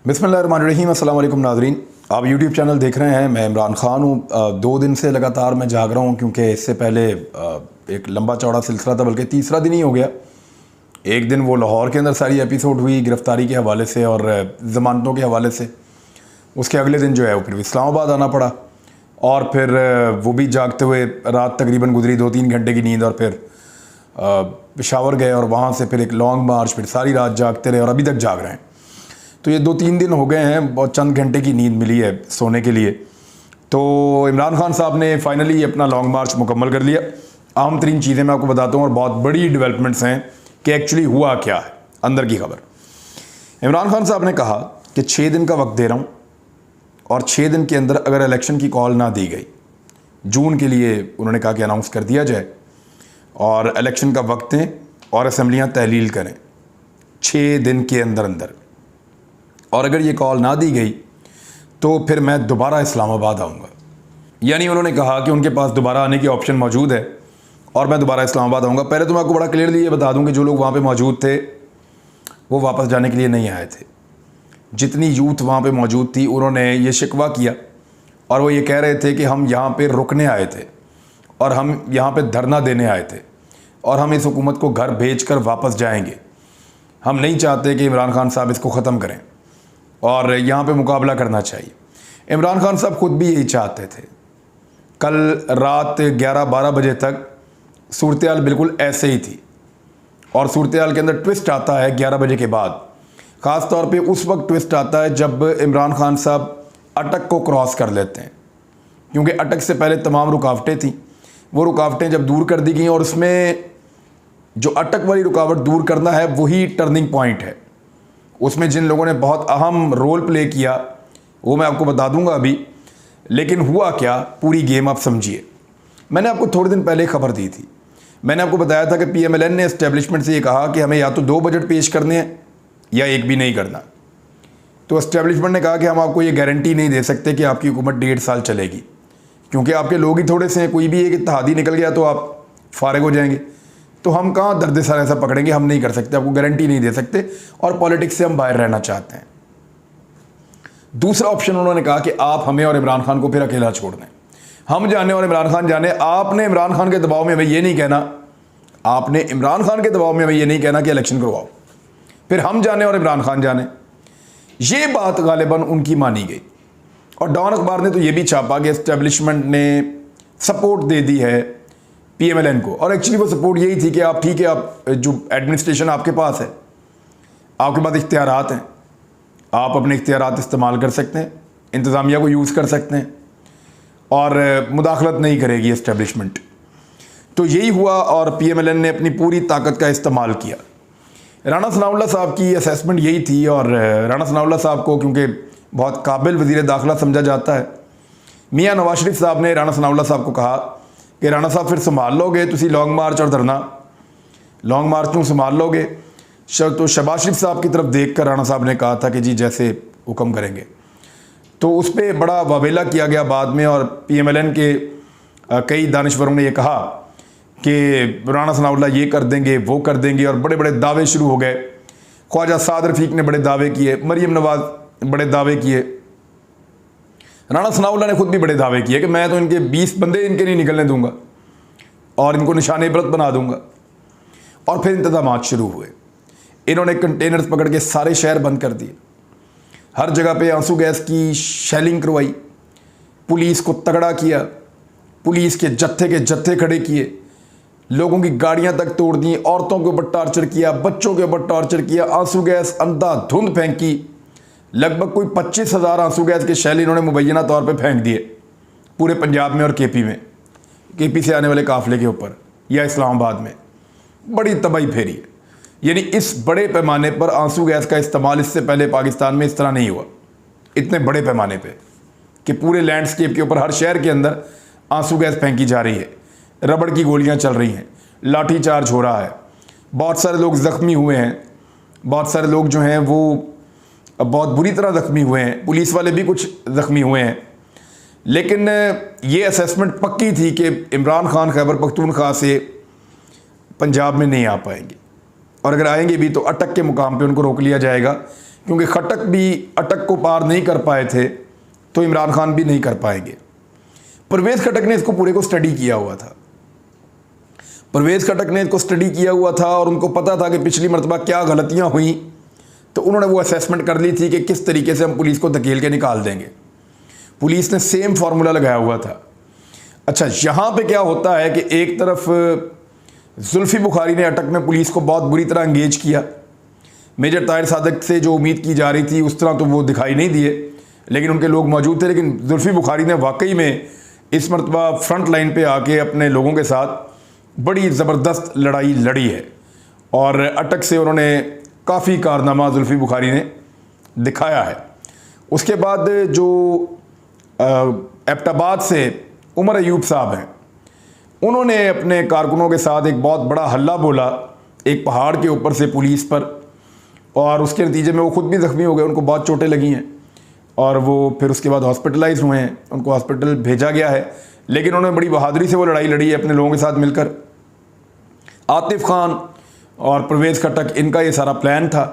बिस्मिल्लाहिर्रहमानिर्रहीम, अस्सलाम वालेकुम नाज़रीन। आप यूट्यूब चैनल देख रहे हैं। मैं इमरान ख़ान हूँ। 2 दिन से लगातार मैं जाग रहा हूँ क्योंकि इससे पहले एक लंबा चौड़ा सिलसिला था, बल्कि तीसरा दिन ही हो गया। एक दिन वो लाहौर के अंदर सारी एपिसोड हुई गिरफ़्तारी के हवाले से और ज़मानतों के हवाले से। उसके अगले दिन जो है वो फिर इस्लामाबाद आना पड़ा और फिर वो भी जागते हुए रात तकरीबन गुजरी 2-3 घंटे की नींद, और फिर पेशावर गए और वहाँ से फिर एक लॉन्ग मार्च, फिर सारी रात जागते रहे और अभी तक जाग रहे हैं। तो ये 2-3 दिन हो गए हैं, बहुत चंद घंटे की नींद मिली है सोने के लिए। तो इमरान खान साहब ने फाइनली अपना लॉन्ग मार्च मुकम्मल कर लिया। अहम तरीन चीज़ें मैं आपको बताता हूँ और बहुत बड़ी डेवलपमेंट्स हैं कि एक्चुअली हुआ क्या है। अंदर की खबर, इमरान खान साहब ने कहा कि 6 दिन का वक्त दे रहा हूँ और 6 दिन के अंदर अगर इलेक्शन की कॉल ना दी गई, जून के लिए उन्होंने कहा कि अनाउंस कर दिया जाए और इलेक्शन का वक्त दें और असम्बलियाँ तहलील करें 6 दिन के अंदर अंदर, और अगर ये कॉल ना दी गई तो फिर मैं दोबारा इस्लामाबाद आऊँगा। यानी उन्होंने कहा कि उनके पास दोबारा आने की ऑप्शन मौजूद है और मैं दोबारा इस्लामाबाद आऊँगा। पहले तो मैं आपको बड़ा क्लियरली ये बता दूँ कि जो लोग वहाँ पे मौजूद थे वो वापस जाने के लिए नहीं आए थे। जितनी यूथ वहाँ पे मौजूद थी उन्होंने ये शिकवा किया और वो ये कह रहे थे कि हम यहाँ पे रुकने आए थे और हम यहाँ पे धरना देने आए थे और हम इस हुकूमत को घर भेज कर वापस जाएंगे। हम नहीं चाहते कि इमरान खान साहब इसको ख़त्म करें और यहाँ पे मुकाबला करना चाहिए। इमरान खान साहब खुद भी यही चाहते थे। कल रात 11-12 बजे तक सूरत हाल बिल्कुल ऐसे ही थी और सूरत हाल के अंदर ट्विस्ट आता है 11 बजे के बाद। ख़ास तौर पे उस वक्त ट्विस्ट आता है जब इमरान खान साहब अटक को क्रॉस कर लेते हैं, क्योंकि अटक से पहले तमाम रुकावटें थीं। वो रुकावटें जब दूर कर दी गई और उसमें जो अटक वाली रुकावट दूर करना है वही टर्निंग पॉइंट है। उसमें जिन लोगों ने बहुत अहम रोल प्ले किया वो मैं आपको बता दूंगा अभी। लेकिन हुआ क्या, पूरी गेम आप समझिए। मैंने आपको थोड़े दिन पहले खबर दी थी। मैंने आपको बताया था कि PMLN ने एस्टेब्लिशमेंट से ये कहा कि हमें या तो 2 बजट पेश करने हैं या एक भी नहीं करना। तो एस्टेब्लिशमेंट ने कहा कि हम आपको ये गारंटी नहीं दे सकते कि आपकी हुकूमत 1.5 साल चलेगी, क्योंकि आपके लोग ही थोड़े से हैं। कोई भी एक इत्तेहादी निकल गया तो आप फारिग हो जाएंगे। तो हम कहाँ दर्द सर ऐसा पकड़ेंगे, हम नहीं कर सकते, आपको गारंटी नहीं दे सकते और पॉलिटिक्स से हम बाहर रहना चाहते हैं। दूसरा ऑप्शन उन्होंने कहा कि आप हमें और इमरान खान को फिर अकेला छोड़ दें, हम जाने और इमरान खान जाने। आपने इमरान खान के दबाव में हमें ये नहीं कहना, आपने इमरान खान के दबाव में हमें ये नहीं कहना कि इलेक्शन करवाओ, फिर हम जाने और इमरान खान जाने। ये बात गालिबन उनकी मानी गई और डॉन अखबार ने तो ये भी छापा कि एस्टेब्लिशमेंट ने सपोर्ट दे दी है PMLN को। और एक्चुअली वो सपोर्ट यही थी कि आप ठीक है, आप जो एडमिनिस्ट्रेशन आपके पास है, आपके पास इख्तियारात हैं, आप अपने इख्तियारात इस्तेमाल कर सकते हैं, इंतज़ामिया को यूज़ कर सकते हैं और मुदाखलत नहीं करेगी एस्टेब्लिशमेंट। तो यही हुआ और PMLN ने अपनी पूरी ताकत का इस्तेमाल किया। राना सनाउल्लाह साहब की असेसमेंट यही थी और राना सनाउल्लाह साहब को क्योंकि बहुत काबिल वज़ीर दाखिला समझा जाता है, मियाँ नवाज शरीफ साहब ने राना सनाउल्लाह साहब को कहा कि राना साहब फिर संभाल लोगे तुसी लॉन्ग मार्च और धरना, लॉन्ग मार्च को संभाल लोगे। तो शहबाज शरीफ साहब की तरफ देख कर राना साहब ने कहा था कि जी जैसे हुक्म करेंगे। तो उस पर बड़ा वावेला किया गया बाद में और PMLN के कई दानिश्वरों ने यह कहा कि राना सनाउल्लाह ये कर देंगे वो कर देंगे और बड़े बड़े दावे शुरू हो गए। ख्वाजा साद रफ़ीक ने बड़े दावे किए, मरीम नवाज बड़े दावे किए, राना सनाउल्लाह ने खुद भी बड़े दावे किए कि मैं तो इनके 20 बंदे इनके नहीं निकलने दूंगा और इनको निशान इबरत बना दूंगा। और फिर इंतजामात शुरू हुए। इन्होंने कंटेनर्स पकड़ के सारे शहर बंद कर दिए, हर जगह पे आंसू गैस की शेलिंग करवाई, पुलिस को तगड़ा किया, पुलिस के जत्थे खड़े किए, लोगों की गाड़ियां तक तोड़ दी, औरतों के ऊपर टॉर्चर किया, बच्चों के ऊपर टॉर्चर किया, आंसू गैस अंधाधुंध फेंकी। लगभग कोई 25,000 आंसू गैस के शैल इन्होंने मुबैना तौर पे फेंक दिए पूरे पंजाब में और KP में, KP से आने वाले काफ़िले के ऊपर या इस्लामाबाद में। बड़ी तबाही फेरी है। यानी इस बड़े पैमाने पर आंसू गैस का इस्तेमाल इससे पहले पाकिस्तान में इस तरह नहीं हुआ, इतने बड़े पैमाने पे कि पूरे लैंडस्केप के ऊपर हर शहर के अंदर आंसू गैस फेंकी जा रही है, रबड़ की गोलियां चल रही हैं, लाठी चार्ज हो रहा है, बहुत सारे लोग ज़ख्मी हुए हैं, बहुत सारे लोग जो हैं वो बहुत बुरी तरह ज़ख्मी हुए हैं, पुलिस वाले भी कुछ ज़ख्मी हुए हैं। लेकिन ये असेसमेंट पक्की थी कि इमरान खान खैबर पख्तूनख्वा से पंजाब में नहीं आ पाएंगे और अगर आएंगे भी तो अटक के मुकाम पे उनको रोक लिया जाएगा क्योंकि खट्टक भी अटक को पार नहीं कर पाए थे तो इमरान खान भी नहीं कर पाएंगे। परवेज़ खट्टक ने इसको पूरे को स्टडी किया हुआ था। परवेज़ खट्टक ने इसको स्टडी किया हुआ था और उनको पता था कि पिछली मरतबा क्या गलतियां हुई, तो उन्होंने वो असेसमेंट कर ली थी कि किस तरीके से हम पुलिस को धकेल के निकाल देंगे। पुलिस ने सेम फार्मूला लगाया हुआ था। अच्छा, यहाँ पे क्या होता है कि एक तरफ जुल्फ़ी बुखारी ने अटक में पुलिस को बहुत बुरी तरह इंगेज किया। मेजर ताहिर सादक से जो उम्मीद की जा रही थी उस तरह तो वो दिखाई नहीं दिए, लेकिन उनके लोग मौजूद थे। लेकिन जुल्फ़ी बुखारी ने वाकई में इस मरतबा फ्रंट लाइन पे आके अपने लोगों के साथ बड़ी ज़बरदस्त लड़ाई लड़ी है और अटक से उन्होंने काफ़ी कारनामा जुल्फ़ी बुखारी ने दिखाया है। उसके बाद जो एबटाबाद से उमर अयूब साहब हैं, उन्होंने अपने कारकुनों के साथ एक बहुत बड़ा हल्ला बोला एक पहाड़ के ऊपर से पुलिस पर, और उसके नतीजे में वो खुद भी ज़ख्मी हो गए, उनको बहुत चोटें लगी हैं और वो फिर उसके बाद हॉस्पिटलाइज हुए हैं, उनको हॉस्पिटल भेजा गया है। लेकिन उन्होंने बड़ी बहादुरी से वो लड़ाई लड़ी है अपने लोगों के साथ मिलकर। आतिफ खान और परवेज़ खट्टक, इनका ये सारा प्लान था।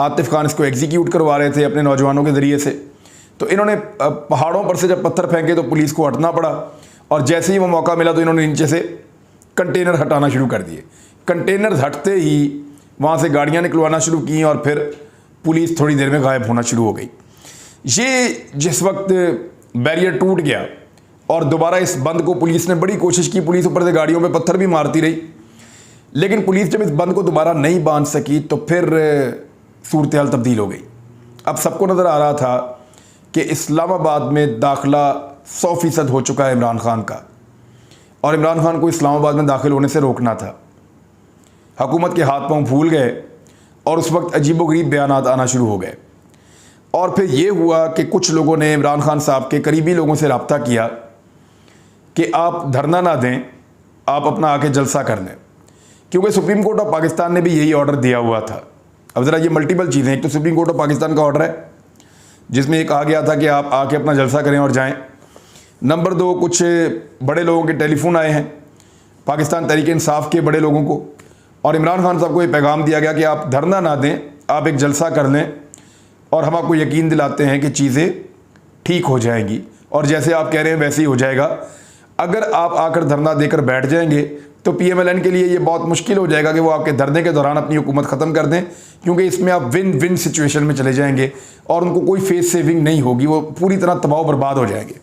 आतिफ खान इसको एग्जीक्यूट करवा रहे थे अपने नौजवानों के ज़रिए से। तो इन्होंने पहाड़ों पर से जब पत्थर फेंके तो पुलिस को हटना पड़ा, और जैसे ही वो मौका मिला तो इन्होंने नीचे से कंटेनर हटाना शुरू कर दिए। कंटेनर हटते ही वहाँ से गाड़ियाँ निकलवाना शुरू की और फिर पुलिस थोड़ी देर में गायब होना शुरू हो गई। ये जिस वक्त बैरियर टूट गया और दोबारा इस बंद को पुलिस ने बड़ी कोशिश की, पुलिस ऊपर से गाड़ियों पे पत्थर भी मारती रही, लेकिन पुलिस जब इस बंद को दोबारा नहीं बांध सकी तो फिर सूरत हाल तब्दील हो गई। अब सबको नज़र आ रहा था कि इस्लामाबाद में दाखिला 100% हो चुका है इमरान खान का, और इमरान खान को इस्लामाबाद में दाखिल होने से रोकना था। हुकूमत के हाथ पांव फूल गए और उस वक्त अजीबोगरीब बयानात आना शुरू हो गए। और फिर ये हुआ कि कुछ लोगों ने इमरान खान साहब के करीबी लोगों से रब्ता किया कि आप धरना ना दें, आप अपना आके जलसा कर लें, क्योंकि सुप्रीम कोर्ट ऑफ पाकिस्तान ने भी यही ऑर्डर दिया हुआ था। अब ज़रा ये मल्टीपल चीज़ें, एक तो सुप्रीम कोर्ट ऑफ पाकिस्तान का ऑर्डर है जिसमें ये कहा गया था कि आप आके अपना जलसा करें और जाएं। नंबर 2, कुछ बड़े लोगों के टेलीफोन आए हैं पाकिस्तान तहरीक इंसाफ के बड़े लोगों को, और इमरान खान साहब को ये पैगाम दिया गया कि आप धरना ना दें, आप एक जलसा कर लें और हम आपको यकीन दिलाते हैं कि चीज़ें ठीक हो जाएंगी, और जैसे आप कह रहे हैं वैसे ही हो जाएगा। अगर आप आकर धरना देकर बैठ जाएंगे तो PMLN के लिए ये बहुत मुश्किल हो जाएगा कि वो आपके धरने के दौरान अपनी हुकूमत ख़त्म कर दें, क्योंकि इसमें आप विन विन सिचुएशन में चले जाएंगे और उनको कोई फेस सेविंग नहीं होगी, वो पूरी तरह तबाह बर्बाद हो जाएंगे।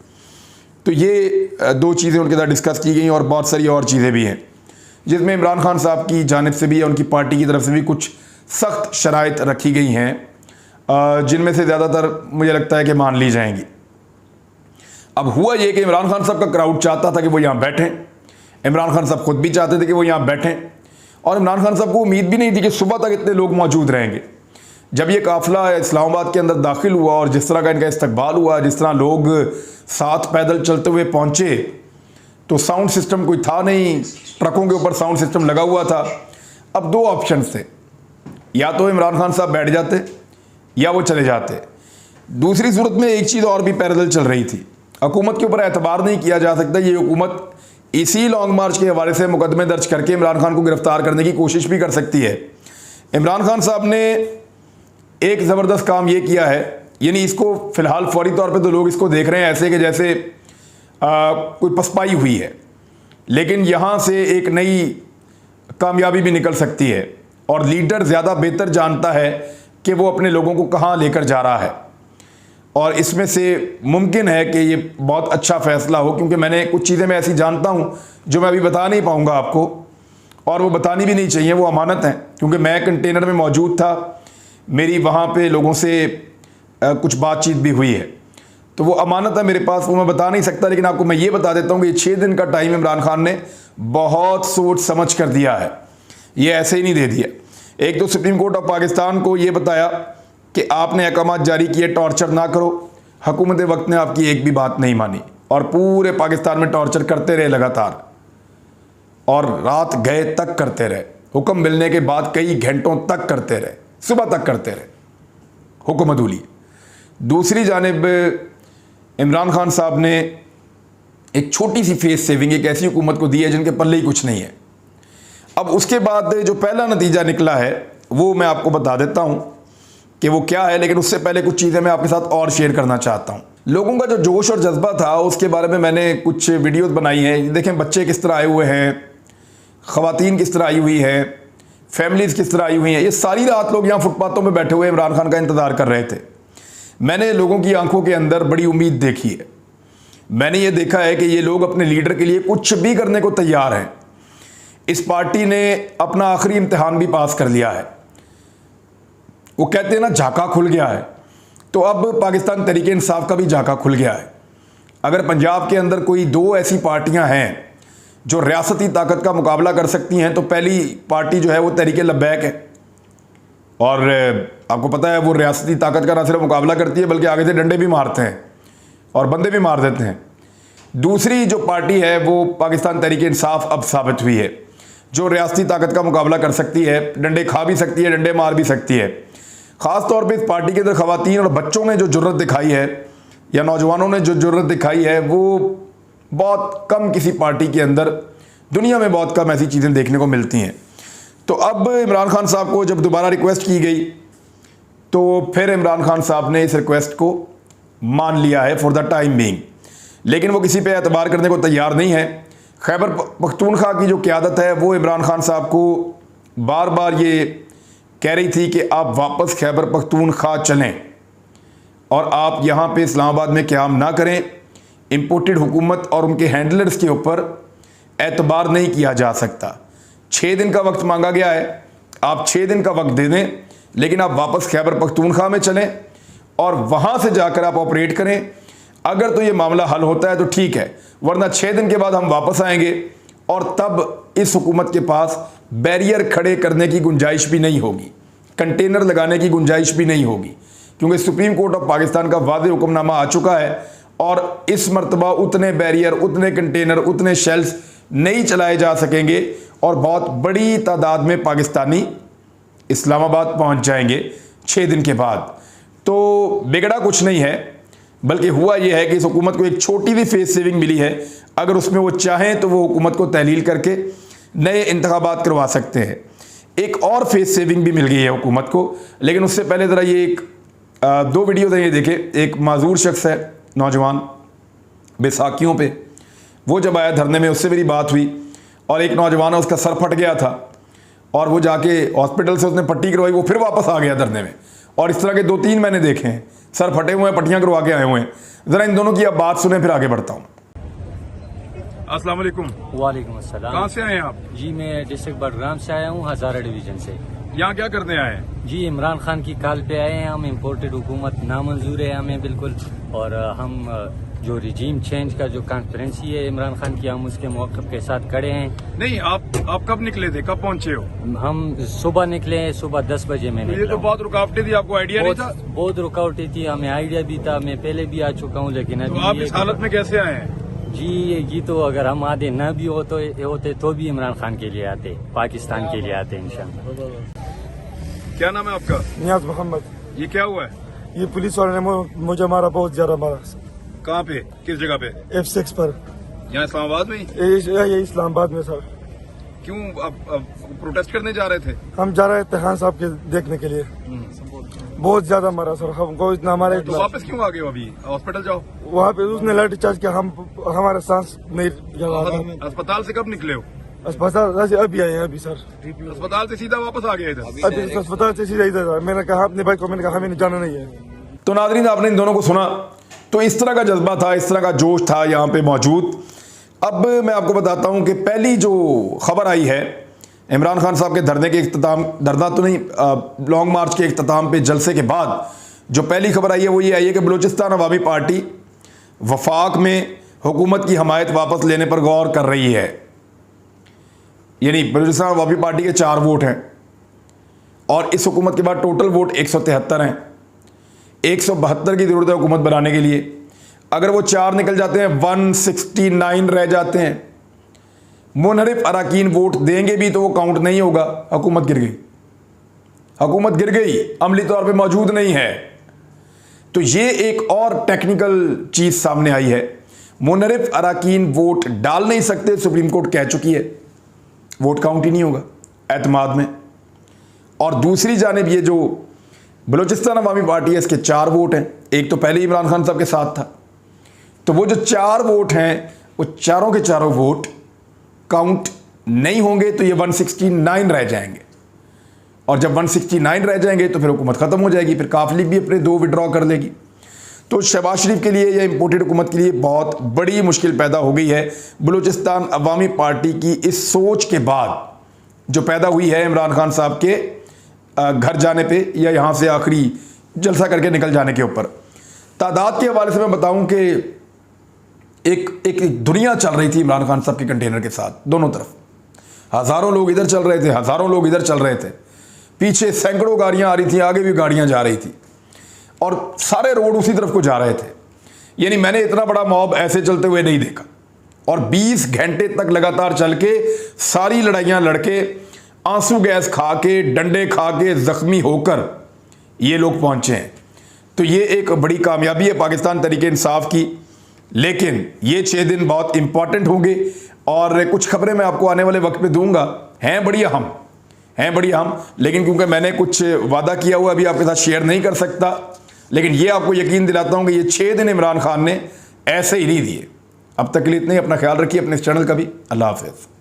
तो ये 2 चीज़ें उनके साथ डिस्कस की गई और बहुत सारी और चीज़ें भी हैं जिसमें इमरान खान साहब की जानिब से भी या उनकी पार्टी की तरफ से भी कुछ सख्त शराइत रखी गई हैं, जिनमें से ज़्यादातर मुझे लगता है कि मान ली जाएंगी। अब हुआ ये कि इमरान खान साहब का क्राउड चाहता था कि वो यहाँ बैठें, इमरान खान साहब खुद भी चाहते थे कि वो यहाँ बैठें, और इमरान खान साहब को उम्मीद भी नहीं थी कि सुबह तक इतने लोग मौजूद रहेंगे। जब ये काफ़िला इस्लामाबाद के अंदर दाखिल हुआ और जिस तरह का इनका इस्तकबाल हुआ, जिस तरह लोग साथ पैदल चलते हुए पहुँचे, तो साउंड सिस्टम कोई था नहीं, ट्रकों के ऊपर साउंड सिस्टम लगा हुआ था। अब 2 ऑप्शन थे, या तो इमरान खान साहब बैठ जाते या वो चले जाते। दूसरी सूरत में एक चीज़ और भी पैरेलल चल रही थी, हुकूमत के ऊपर एतबार नहीं किया जा सकता। ये हुकूमत इसी लॉन्ग मार्च के हवाले से मुकदमे दर्ज करके इमरान खान को गिरफ्तार करने की कोशिश भी कर सकती है। इमरान खान साहब ने एक ज़बरदस्त काम ये किया है, यानी इसको फ़िलहाल फौरी तौर पे तो लोग इसको देख रहे हैं ऐसे कि जैसे कोई पसपाई हुई है, लेकिन यहाँ से एक नई कामयाबी भी निकल सकती है, और लीडर ज़्यादा बेहतर जानता है कि वो अपने लोगों को कहाँ लेकर जा रहा है, और इसमें से मुमकिन है कि ये बहुत अच्छा फ़ैसला हो, क्योंकि मैंने कुछ चीज़ें मैं ऐसी जानता हूँ जो मैं अभी बता नहीं पाऊँगा आपको, और वो बतानी भी नहीं चाहिए, वो अमानत हैं, क्योंकि मैं कंटेनर में मौजूद था, मेरी वहाँ पे लोगों से कुछ बातचीत भी हुई है, तो वो अमानत है मेरे पास, वो मैं बता नहीं सकता। लेकिन आपको मैं ये बता देता हूँ कि 6 दिन का टाइम इमरान खान ने बहुत सोच समझ कर दिया है, ये ऐसे ही नहीं दे दिया। एक तो सुप्रीम कोर्ट ऑफ पाकिस्तान को ये बताया कि आपने अहकाम जारी किए टॉर्चर ना करो, हुकूमत वक्त ने आपकी एक भी बात नहीं मानी और पूरे पाकिस्तान में टॉर्चर करते रहे लगातार, और रात गए तक करते रहे, हुक्म मिलने के बाद कई घंटों तक करते रहे, सुबह तक करते रहे, हुक्म अदूली। दूसरी जानिब इमरान खान साहब ने एक छोटी सी फेस सेविंग एक ऐसी हुकूमत को दी है जिनके पल्ले ही कुछ नहीं है। अब उसके बाद जो पहला नतीजा निकला है वो मैं आपको बता देता हूँ कि वो क्या है, लेकिन उससे पहले कुछ चीज़ें मैं आपके साथ और शेयर करना चाहता हूँ। लोगों का जो जोश और जज्बा था उसके बारे में मैंने कुछ वीडियोस बनाई हैं। देखें बच्चे किस तरह आए हुए हैं, ख़वातीन किस तरह आई हुई है, फैमिलीज़ किस तरह आई हुई हैं। ये सारी रात लोग यहाँ फुटपाथों में बैठे हुए इमरान खान का इंतज़ार कर रहे थे। मैंने लोगों की आंखों के अंदर बड़ी उम्मीद देखी है। मैंने ये देखा है कि ये लोग अपने लीडर के लिए कुछ भी करने को तैयार हैं। इस पार्टी ने अपना आखिरी इम्तिहान भी पास कर लिया है। वो कहते हैं ना झाका खुल गया है, तो अब पाकिस्तान तहरीक इंसाफ का भी झाका खुल गया है। अगर पंजाब के अंदर कोई दो ऐसी पार्टियां हैं जो रियासती ताकत का मुकाबला कर सकती हैं, तो पहली पार्टी जो है वो तहरीक लब्बैक है। और आपको पता है वो रियासती ताकत का ना सिर्फ मुकाबला करती है बल्कि आगे से डंडे भी मारते हैं और बंदे भी मार देते हैं। दूसरी जो पार्टी है वो पाकिस्तान तहरीक इंसाफ अब साबित हुई है, जो रियासती ताकत का मुकाबला कर सकती है, डंडे खा भी सकती है, डंडे मार भी सकती है। ख़ास तौर पे इस पार्टी के अंदर ख़वातीन और बच्चों ने जो जुर्रत दिखाई है या नौजवानों ने जो जुर्रत दिखाई है वो बहुत कम किसी पार्टी के अंदर, दुनिया में बहुत कम ऐसी चीज़ें देखने को मिलती हैं। तो अब इमरान खान साहब को जब दोबारा रिक्वेस्ट की गई तो फिर इमरान खान साहब ने इस रिक्वेस्ट को मान लिया है फॉर द टाइम बीइंग, लेकिन वो किसी पे एतबार करने को तैयार नहीं है। खैबर पख्तूनख्वा की जो क़यादत है वो इमरान खान साहब को बार बार ये कह रही थी कि आप वापस खैबर पख्तूनख्वा चलें और आप यहाँ पे इस्लामाबाद में क़याम ना करें। इम्पोर्टेड हुकूमत और उनके हैंडलर्स के ऊपर एतबार नहीं किया जा सकता। 6 दिन का वक्त मांगा गया है, आप 6 दिन का वक्त दे दें, लेकिन आप वापस खैबर पख्तूनख्वा में चलें और वहाँ से जाकर आप ऑपरेट करें। अगर तो ये मामला हल होता है तो ठीक है, वरना 6 दिन के बाद हम वापस आएंगे और तब इस हुकूमत के पास बैरियर खड़े करने की गुंजाइश भी नहीं होगी, कंटेनर लगाने की गुंजाइश भी नहीं होगी, क्योंकि सुप्रीम कोर्ट ऑफ पाकिस्तान का वाज़ेह हुक्मनामा आ चुका है और इस मरतबा उतने बैरियर, उतने कंटेनर, उतने शेल्स नहीं चलाए जा सकेंगे और बहुत बड़ी तादाद में पाकिस्तानी इस्लामाबाद पहुंच जाएंगे 6 दिन के बाद। तो बिगड़ा कुछ नहीं है, बल्कि हुआ यह है कि इस हुकूमत को एक छोटी सी फेस सेविंग मिली है। अगर उसमें वो चाहें तो वो हुकूमत को तहलील करके नए इंतखाबात करवा सकते हैं। एक और फेस सेविंग भी मिल गई है हुकूमत को, लेकिन उससे पहले ज़रा ये दो वीडियो हैं, ये देखें। एक माजूर शख्स है, नौजवान, बैसाखियों पे वो जब आया धरने में उससे मेरी बात हुई और एक नौजवान है उसका सर फट गया था और वो जाके हॉस्पिटल से उसने पट्टी करवाई, वो फिर वापस आ गया धरने में। और इस तरह के 2-3 मैंने देखे हैं, सर फटे हुए हैं, पट्टियाँ करवा के आए हुए हैं। ज़रा इन दोनों की आप बात सुने फिर आगे बढ़ता हूँ। अस्सलाम वालेकुम। वालेकुम अस्सलाम। कहाँ से आए हैं आप? जी मैं डिस्ट्रिक्ट बडगाम से आया हूँ, हज़ारा डिवीजन से। यहाँ क्या करने आए हैं? जी इमरान खान की कॉल पे आए हैं हम। इम्पोर्टेड हुकूमत नामंजूर है हमें बिल्कुल, और हम जो रिजीम चेंज का जो कॉन्फ्रेंसी है इमरान खान की, हम उसके मौक़िफ़ के साथ खड़े हैं। नहीं, आप कब निकले थे, कब पहुंचे हो? हम सुबह निकले, सुबह 10 बजे में ये तो बहुत रुकावटें थी, आपको आइडिया नहीं था? बहुत रुकावटें थी, हमें आइडिया भी था, मैं पहले भी आ चुका हूँ, लेकिन तो आप इस हालत में कैसे आए हैं? जी ये तो अगर हम आधे न भी होते तो भी इमरान खान के लिए आते, पाकिस्तान के लिए आते इंशाल्लाह। क्या नाम है आपका? नियाज मोहम्मद। ये क्या हुआ है? ये पुलिस वाले ने मुझे मारा, बहुत ज्यादा मारा। कहाँ पे, किस जगह पे? F6 पर, यहाँ इस्लामाबाद में? ये इस्लामाबाद में सर। क्यों अब प्रोटेस्ट करने जा रहे थे? हम जा रहे थे खान साहब के देखने के लिए। बहुत ज्यादा मारा सर, हमको इतना मारा। तो वापस क्यों आ गए हो? अभी हॉस्पिटल जाओ। वहाँ पे उसने लाठी चार्ज किया, हमारा सांस नहीं तो अस्पताल से कब निकले हो? अस्पताल से अभी आए हैं, अभी सर। अस्पताल से सीधा वापस आ गए इधर? अभी अस्पताल से सीधा इधर। मैंने कहा अपने भाई को, मैंने कहा हमें जाना नहीं है। तो नाज़रीन, आपने इन दोनों को सुना, तो इस तरह का जज्बा था, इस तरह का जोश था यहाँ पे मौजूद। अब मैं आपको बताता हूँ कि पहली जो खबर आई है इमरान खान साहब के धरने के इख्तिताम, धरना तो नहीं, लॉन्ग मार्च के इख्तिताम पे जलसे के बाद जो पहली खबर आई है वो ये आई है कि बलूचिस्तान अवामी पार्टी वफाक में हुकूमत की हमायत वापस लेने पर गौर कर रही है। यानी बलूचिस्तान अवामी पार्टी के 4 वोट हैं और इस हुकूमत के बाद टोटल वोट 173 हैं। 172 की ज़रूरत है हुकूमत बनाने के लिए। अगर वो 4 निकल जाते हैं, 169 रह जाते हैं। मुनहरिफ अराकीन वोट देंगे भी तो वो काउंट नहीं होगा। हुकूमत गिर गई, हुकूमत गिर गई, अमली तौर पे मौजूद नहीं है। तो ये एक और टेक्निकल चीज़ सामने आई है। मुनहरिफ अराकीन वोट डाल नहीं सकते, सुप्रीम कोर्ट कह चुकी है, वोट काउंट ही नहीं होगा एतमाद में। और दूसरी जानिब ये जो बलूचिस्तान अवामी पार्टी है, इसके 4 वोट हैं। एक तो पहले इमरान खान साहब के साथ था, तो वो जो 4 वोट हैं वो चारों के चारों वोट काउंट नहीं होंगे, तो ये 169 रह जाएंगे। और जब 169 रह जाएंगे तो फिर हुकूमत ख़त्म हो जाएगी, फिर काफ लीग भी अपने 2 विड्रॉ कर लेगी। तो शहबाज शरीफ के लिए या इम्पोर्टेड हुकूमत के लिए बहुत बड़ी मुश्किल पैदा हो गई है। बलूचिस्तान अवामी पार्टी की इस सोच के बाद जो पैदा हुई है इमरान खान साहब के घर जाने पे या यहाँ से आखिरी जलसा करके निकल जाने के ऊपर। तादाद के हवाले से मैं बताऊं कि एक दुनिया चल रही थी इमरान खान साहब के कंटेनर के साथ, दोनों तरफ हज़ारों लोग इधर चल रहे थे, हज़ारों लोग इधर चल रहे थे, पीछे सैकड़ों गाड़ियाँ आ रही थी, आगे भी गाड़ियाँ जा रही थी और सारे रोड उसी तरफ को जा रहे थे। यानी मैंने इतना बड़ा मॉब ऐसे चलते हुए नहीं देखा। और 20 घंटे तक लगातार चल के सारी लड़ाइयाँ लड़के, आंसू गैस खा के, डंडे खा के, ज़ख्मी होकर ये लोग पहुँचे हैं। तो ये एक बड़ी कामयाबी है पाकिस्तान तरीके इंसाफ की। लेकिन ये 6 दिन बहुत इंपॉर्टेंट होंगे और कुछ खबरें मैं आपको आने वाले वक्त पे दूंगा, हैं बड़ी अहम, लेकिन क्योंकि मैंने कुछ वादा किया हुआ अभी आपके साथ शेयर नहीं कर सकता। लेकिन ये आपको यकीन दिलाता हूं कि ये 6 दिन इमरान खान ने ऐसे ही नहीं दिए। अब तक के लिए इतने ही। अपना ख्याल रखिए, अपने इस चैनल का भी। अल्लाह हाफ़िज़।